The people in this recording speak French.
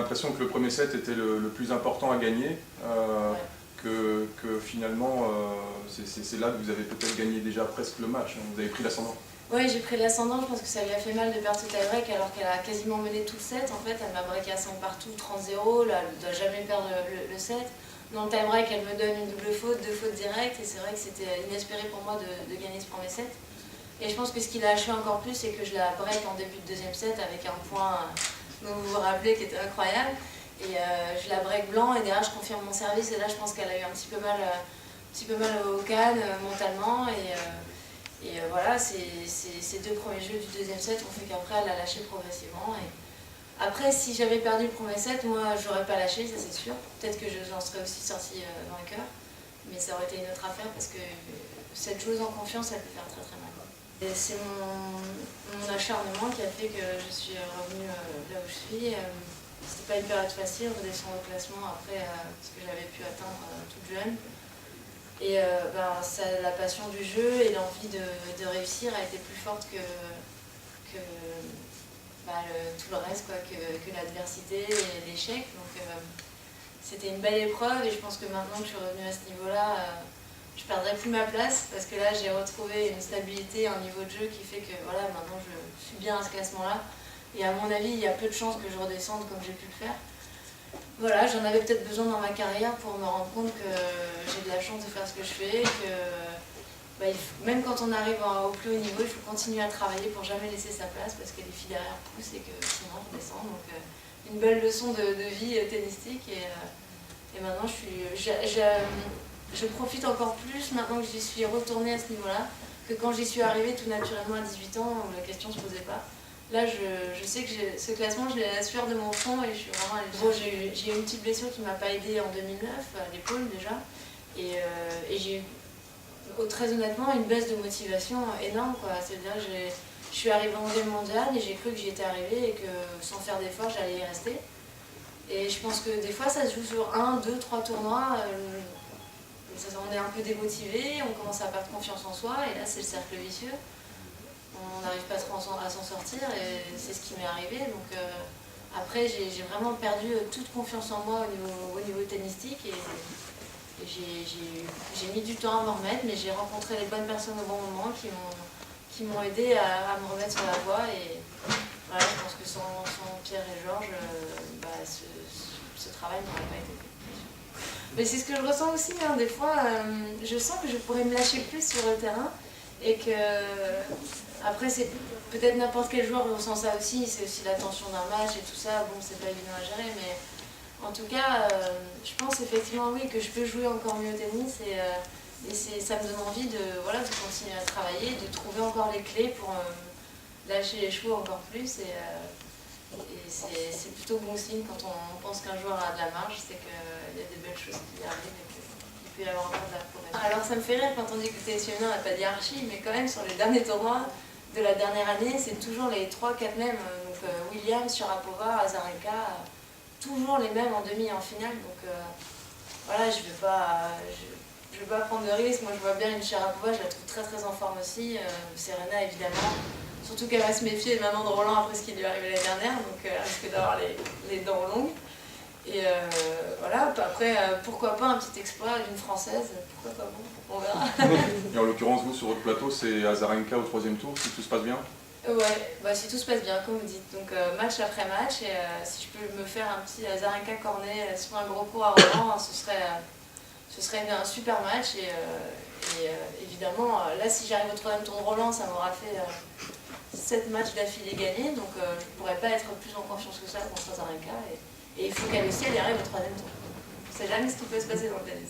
l'impression que le premier set était le plus important à gagner, que finalement, c'est là que vous avez peut-être gagné déjà presque le match, hein. Vous avez pris l'ascendant. Oui, j'ai pris l'ascendant, je pense que ça lui a fait mal de perdre ce tie-break alors qu'elle a quasiment mené tout le set. En fait, elle m'a breaké à 5 partout, 30-0, là, elle ne doit jamais perdre le set. Dans le tie-break, elle me donne une double faute, 2 fautes directes, et c'est vrai que c'était inespéré pour moi de gagner ce premier set. Et je pense que ce qui l'a achevé encore plus, c'est que je la break en début de deuxième set avec un point dont vous vous rappelez qui était incroyable. Et je la break blanc, et derrière je confirme mon service, et là je pense qu'elle a eu un petit peu mal au canne mentalement. Et voilà, ces 2 premiers jeux du deuxième set ont fait qu'après elle a lâché progressivement. Et après, si j'avais perdu le premier set, moi j'aurais pas lâché, ça c'est sûr. Peut-être que j'en serais aussi sortie vainqueur, mais ça aurait été une autre affaire parce que cette chose en confiance, elle peut faire très très mal. C'est mon acharnement qui a fait que je suis revenue là où je suis. C'était pas une période facile, redescendre au classement après ce que j'avais pu atteindre toute jeune. Et la passion du jeu et l'envie de réussir a été plus forte que tout le reste, quoi, que l'adversité et l'échec. Donc c'était une belle épreuve, et je pense que maintenant que je suis revenue à ce niveau-là, je ne perdrai plus ma place, parce que là j'ai retrouvé une stabilité, un niveau de jeu qui fait que voilà, maintenant je suis bien à ce classement-là. Et à mon avis, il y a peu de chances que je redescende comme j'ai pu le faire. Voilà, j'en avais peut-être besoin dans ma carrière pour me rendre compte que j'ai de la chance de faire ce que je fais, que même quand on arrive au plus haut niveau, il faut continuer à travailler pour jamais laisser sa place, parce que les filles derrière poussent et que sinon on redescend. Donc une belle leçon de vie tennistique, et maintenant je profite encore plus maintenant que j'y suis retournée à ce niveau-là, que quand j'y suis arrivée tout naturellement à 18 ans où la question ne se posait pas. Là, je sais que ce classement, je l'ai à la sueur de mon front, et je suis vraiment allée. Bon, j'ai eu une petite blessure qui ne m'a pas aidée en 2009, à l'épaule déjà, et j'ai eu, très honnêtement, une baisse de motivation énorme, quoi. C'est-à-dire que je suis arrivée en 11e mondial et j'ai cru que j'y étais arrivée et que sans faire d'efforts, j'allais y rester. Et je pense que des fois, ça se joue sur 1, 2, 3 tournois. On est un peu démotivé, on commence à perdre confiance en soi, et là, c'est le cercle vicieux. On n'arrive pas trop à s'en sortir, et c'est ce qui m'est arrivé. Donc après, j'ai vraiment perdu toute confiance en moi au niveau tennistique, et j'ai mis du temps à m'en remettre, mais j'ai rencontré les bonnes personnes au bon moment qui m'ont aidé à me remettre sur la voie. Et voilà, je pense que sans Pierre et Georges, ce travail n'aurait pas été fait. Mais c'est ce que je ressens aussi, hein. Des fois, je sens que je pourrais me lâcher plus sur le terrain, et que après, c'est peut-être n'importe quel joueur ressent ça aussi, c'est aussi la tension d'un match et tout ça. Bon, c'est pas évident à gérer, mais en tout cas, je pense effectivement, oui, que je peux jouer encore mieux au tennis, et ça me donne envie de continuer à travailler, de trouver encore les clés pour lâcher les chevaux encore plus. Et c'est plutôt bon signe quand on pense qu'un joueur a de la marge, c'est qu'il y a des belles choses qui arrivent et qu'il peut y avoir encore de la progression. Alors ça me fait rire quand on dit que le tennis féminin n'a pas de hiérarchie, mais quand même sur les derniers tournois de la dernière année, c'est toujours les 3-4 mêmes. Donc Williams, Sharapova, Azarenka, toujours les mêmes en demi et en finale. Donc voilà, je veux pas prendre de risques. Moi je vois bien une Sharapova, je la trouve très très en forme aussi. Serena évidemment. Surtout qu'elle va se méfier maintenant de Roland après ce qui lui est arrivé l'année dernière, donc elle risque d'avoir les dents longues. Et voilà, après, pourquoi pas un petit exploit d'une Française, pourquoi pas, bon, on verra. Et en l'occurrence, vous, sur votre plateau, c'est Azarenka au 3e tour, si tout se passe bien? Ouais, si tout se passe bien, comme vous dites. Donc match après match, et si je peux me faire un petit Azarenka cornet sur un gros cours à Roland, ce serait un super match. Et évidemment, là, si j'arrive au 3e tour de Roland, ça m'aura fait 7 matchs d'affilée gagnés, donc je ne pourrais pas être plus en confiance que ça contre Azarenka. Et il faut qu'elle aussi, elle arrive au 3e tour. On ne sait jamais ce qui peut se passer dans le tennis.